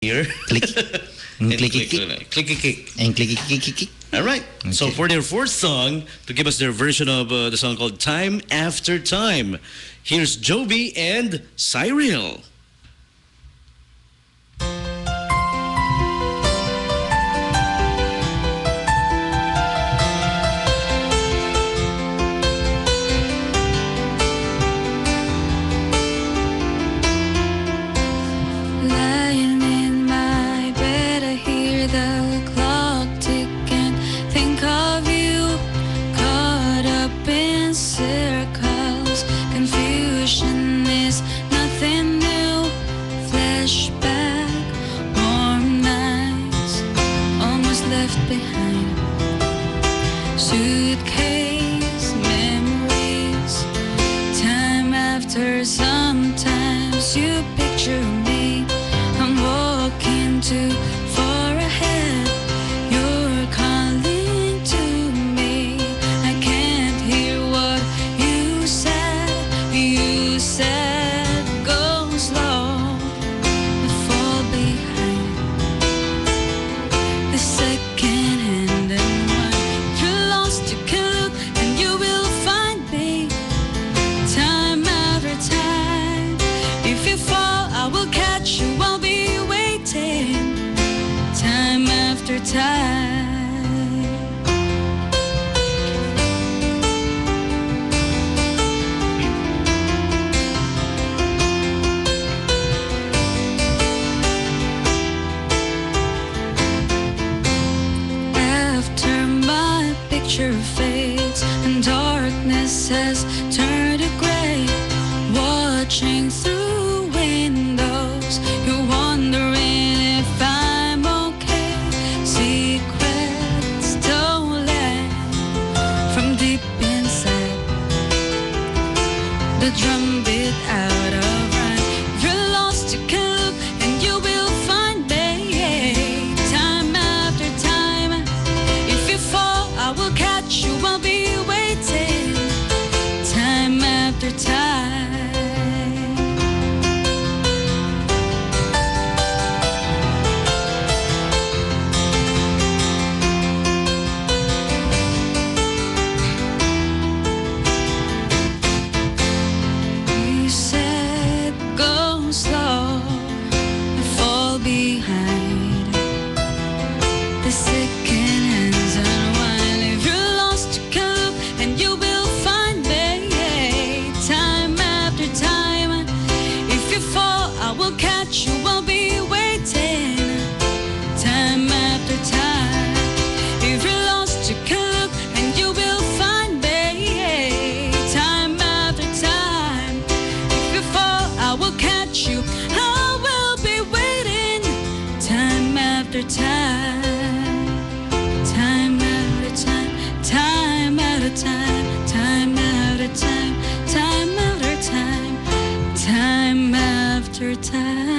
here. Click. And Clicky click. And clicky click. All right. So Okay. for their fourth song, to give us their version of the song called Time After Time, here's Joby and Cyril. Lying in my bed, I hear the clock tick and think of you. Caught up in circles, confusion is nothing new. Flashback, warm nights, almost left behind. Suitcase, memories, time after sometimes you picture me. I'm walking too far ahead. You're calling to me. I can't hear what you said. You said go slow, fall behind. The second hand and one. You're lost, you can look and you will find me. Time after time. If you fall, I will catch you. I'll be waiting. Time after time. After my picture fades and darkness has turned to gray, watching through windows, you're wondering if I'm okay. Secrets stolen from deep inside, the drum beat out of rhyme. You're lost, you can look and you will find me. Time after time. If you fall, I will catch you. I'll be waiting. Time after time. You said go slow, fall behind. The second hands unwind. If you're lost, you can look and you will find me. Time after time. If you fall, I will catch you. I'll be waiting. Time after time. If you're lost, you can look and you will find me. Time after time. If you fall, I will catch you. I will be waiting. Time after time. Time after time. Time after time. Time after time. Time after time. Time after time.